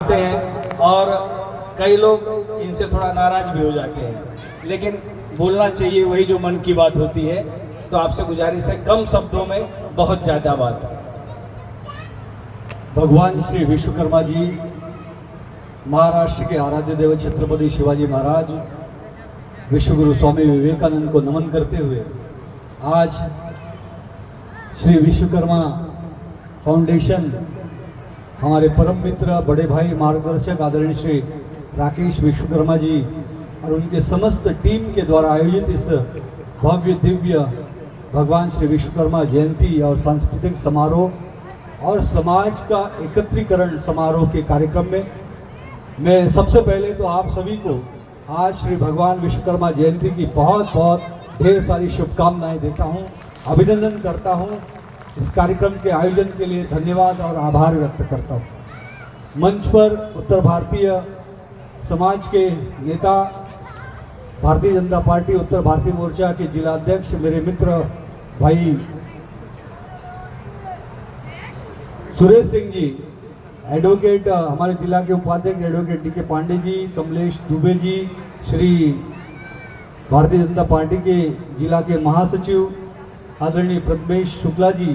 हैं और कई लोग इनसे थोड़ा नाराज भी हो जाते हैं, लेकिन बोलना चाहिए वही जो मन की बात होती है। तो आपसे गुजारिश है कम शब्दों में बहुत ज़्यादा बात। भगवान श्री विश्वकर्मा जी, महाराष्ट्र के आराध्य देव छत्रपति शिवाजी महाराज, विश्वगुरु स्वामी विवेकानंद को नमन करते हुए आज श्री विश्वकर्मा फाउंडेशन हमारे परम मित्र, बड़े भाई, मार्गदर्शक आदरणीय श्री राकेश विश्वकर्मा जी और उनके समस्त टीम के द्वारा आयोजित इस भव्य दिव्य भगवान श्री विश्वकर्मा जयंती और सांस्कृतिक समारोह और समाज का एकत्रीकरण समारोह के कार्यक्रम में मैं सबसे पहले तो आप सभी को आज श्री भगवान विश्वकर्मा जयंती की बहुत बहुत ढेर सारी शुभकामनाएं देता हूं, अभिनंदन करता हूं। इस कार्यक्रम के आयोजन के लिए धन्यवाद और आभार व्यक्त करता हूं। मंच पर उत्तर भारतीय समाज के नेता, भारतीय जनता पार्टी उत्तर भारतीय मोर्चा के जिला अध्यक्ष, मेरे मित्र भाई सुरेश सिंह जी, एडवोकेट हमारे जिला के उपाध्यक्ष एडवोकेट डी के पांडे जी, कमलेश दुबे जी, श्री भारतीय जनता पार्टी के जिला के महासचिव आदरणीय प्रथमेश शुक्ला जी,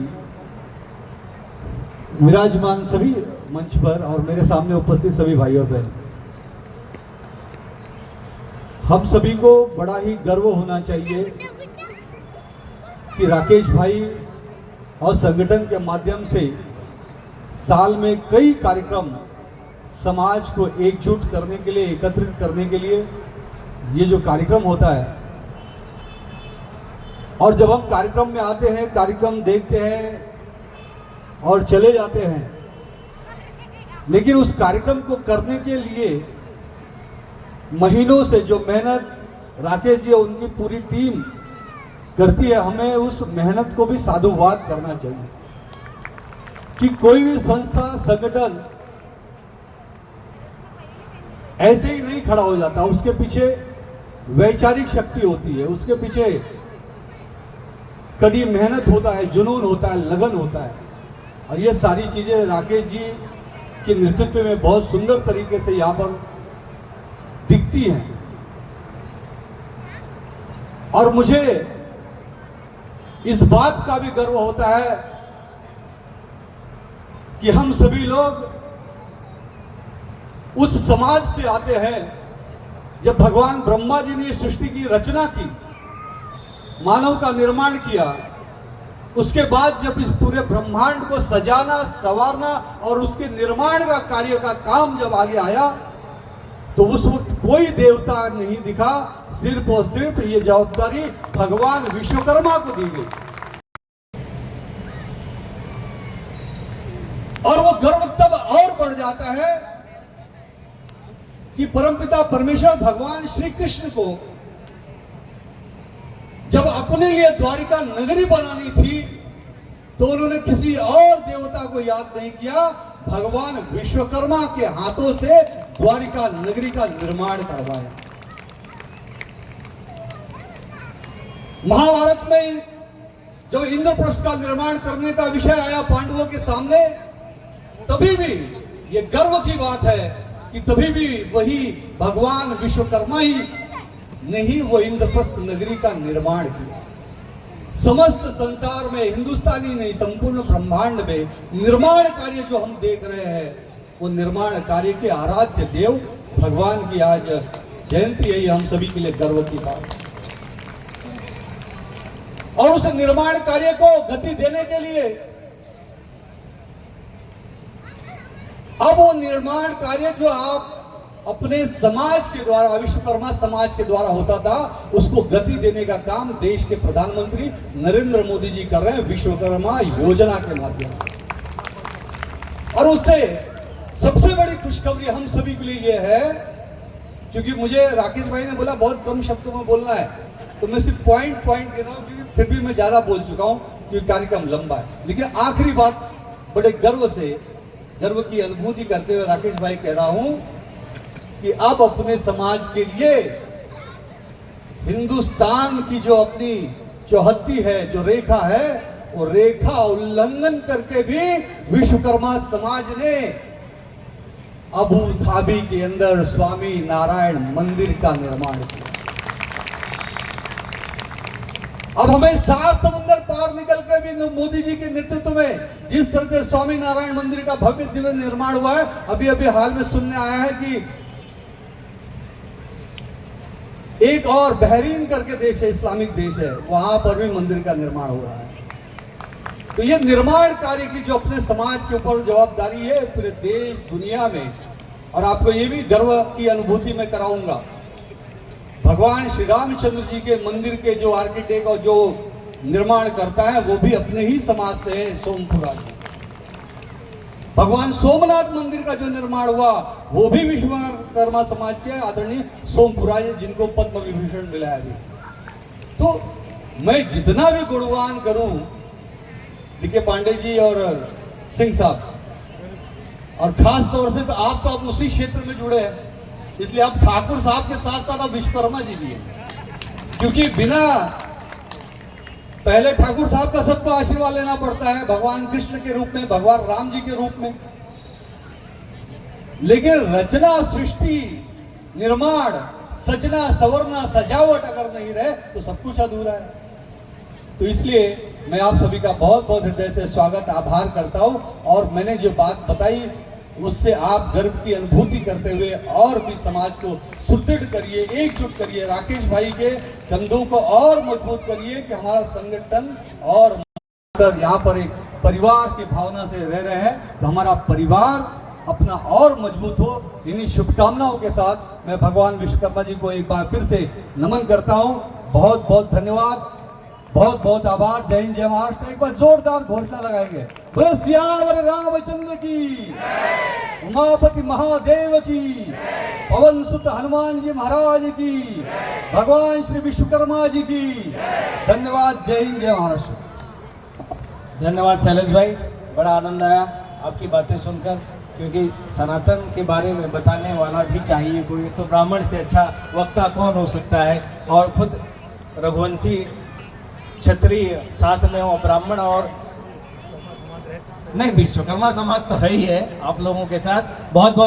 विराजमान सभी मंच पर और मेरे सामने उपस्थित सभी भाई और बहन, हम सभी को बड़ा ही गर्व होना चाहिए कि राकेश भाई और संगठन के माध्यम से साल में कई कार्यक्रम समाज को एकजुट करने के लिए, एकत्रित करने के लिए ये जो कार्यक्रम होता है, और जब हम कार्यक्रम में आते हैं, कार्यक्रम देखते हैं और चले जाते हैं, लेकिन उस कार्यक्रम को करने के लिए महीनों से जो मेहनत राकेश जी और उनकी पूरी टीम करती है, हमें उस मेहनत को भी साधुवाद करना चाहिए कि कोई भी संस्था, संगठन ऐसे ही नहीं खड़ा हो जाता। उसके पीछे वैचारिक शक्ति होती है, उसके पीछे कड़ी मेहनत होता है, जुनून होता है, लगन होता है, और ये सारी चीजें राकेश जी के नेतृत्व में बहुत सुंदर तरीके से यहाँ पर दिखती हैं। और मुझे इस बात का भी गर्व होता है कि हम सभी लोग उस समाज से आते हैं जब भगवान ब्रह्मा जी ने सृष्टि की रचना की, मानव का निर्माण किया, उसके बाद जब इस पूरे ब्रह्मांड को सजाना, संवारना और उसके निर्माण का कार्य का काम जब आगे आया, तो उस वक्त कोई देवता नहीं दिखा, सिर्फ और सिर्फ ये जवाबदारी भगवान विश्वकर्मा को दी गई। और वो गर्व तब और बढ़ जाता है कि परमपिता परमेश्वर भगवान श्री कृष्ण को जब अपने लिए द्वारिका नगरी बनानी थी, तो उन्होंने किसी और देवता को याद नहीं किया, भगवान विश्वकर्मा के हाथों से द्वारिका नगरी का निर्माण करवाया। महाभारत में जब इंद्रप्रस्थ का निर्माण करने का विषय आया पांडवों के सामने, तभी भी ये गर्व की बात है कि तभी भी वही भगवान विश्वकर्मा ही ने ही वो इंद्रप्रस्थ नगरी का निर्माण किया। समस्त संसार में, हिंदुस्तानी नहीं, संपूर्ण ब्रह्मांड में निर्माण कार्य जो हम देख रहे हैं, वो निर्माण कार्य के आराध्य देव भगवान की आज जयंती है। ये हम सभी के लिए गर्व की बात। और उस निर्माण कार्य को गति देने के लिए अब वो निर्माण कार्य जो आप अपने समाज के द्वारा, विश्वकर्मा समाज के द्वारा होता था, उसको गति देने का काम देश के प्रधानमंत्री नरेंद्र मोदी जी कर रहे हैं विश्वकर्मा योजना के माध्यम से। और उससे सबसे बड़ी खुशखबरी हम सभी के लिए यह है, क्योंकि मुझे राकेश भाई ने बोला बहुत कम शब्दों में बोलना है, तो मैं सिर्फ पॉइंट दे रहा हूं, क्योंकि फिर भी मैं ज्यादा बोल चुका हूं क्योंकि कार्यक्रम लंबा है। लेकिन आखिरी बात बड़े गर्व की अनुभूति करते हुए राकेश भाई कह रहा हूं कि अब अपने समाज के लिए हिंदुस्तान की जो अपनी चौहद्दी है, जो रेखा है, वो रेखा उल्लंघन करके भी विश्वकर्मा समाज ने अबू धाबी के अंदर स्वामी नारायण मंदिर का निर्माण किया। अब हमें 7 समुंदर पार निकल कर भी मोदी जी के नेतृत्व में जिस तरह से स्वामी नारायण मंदिर का भव्य दिव्य निर्माण हुआ है, अभी अभी हाल में सुनने आया है कि एक और बहरीन करके देश है, इस्लामिक देश है, वहां पर भी मंदिर का निर्माण हो रहा है। तो ये निर्माण कार्य की जो अपने समाज के ऊपर जवाबदारी है पूरे देश दुनिया में, और आपको ये भी गर्व की अनुभूति मैं कराऊंगा, भगवान श्री रामचंद्र जी के मंदिर के जो आर्किटेक्ट और जो निर्माण करता है वो भी अपने ही समाज से है, सोमपुरा जी। भगवान सोमनाथ मंदिर का जो निर्माण हुआ वो भी विश्वकर्मा समाज के आदरणीय सोमपुरा जी, जिनको पद्म विभूषण मिला है अभी। तो मैं जितना भी गुणगान करूं डीके पांडे जी और सिंह साहब, और खास तौर से तो आप अब उसी क्षेत्र में जुड़े हैं, इसलिए आप ठाकुर साहब के साथ साथ अब विश्वकर्मा जी भी हैं, क्योंकि बिना पहले ठाकुर साहब का सबको आशीर्वाद लेना पड़ता है भगवान कृष्ण के रूप में, भगवान राम जी के रूप में, लेकिन रचना सृष्टि निर्माण सजना सवरना सजावट अगर नहीं रहे तो सब कुछ अधूरा है। तो इसलिए मैं आप सभी का बहुत बहुत हृदय से स्वागत आभार करता हूं, और मैंने जो बात बताई उससे आप गर्व की अनुभूति करते हुए और भी समाज को सुदृढ़ करिए, एकजुट करिए, राकेश भाई के कंधों को और मजबूत करिए कि हमारा संगठन और यहाँ पर एक परिवार की भावना से रह रहे हैं, तो हमारा परिवार अपना और मजबूत हो। इन्हीं शुभकामनाओं के साथ मैं भगवान विश्वकर्मा जी को एक बार फिर से नमन करता हूँ। बहुत बहुत धन्यवाद, बहुत बहुत आभार। जय हिंद, जय महाराष्ट्र। एक बार जोरदार घोषणा लगाएंगे, बोलो सियावर रामचंद्र की, उमापति महादेव की, पवन सुत हनुमान जी महाराज की, भगवान श्री विश्वकर्मा जी की। धन्यवाद। जय हिंद, जय महाराष्ट्र। धन्यवाद शैलेश भाई, बड़ा आनंद आया आपकी बातें सुनकर, क्योंकि सनातन के बारे में बताने वाला भी चाहिए कोई, तो ब्राह्मण से अच्छा वक्ता कौन हो सकता है। और खुद रघुवंशी क्षत्रिय साथ में हो, ब्राह्मण और नहीं विश्वकर्मा समाज तो है ही है आप लोगों के साथ। बहुत बहुत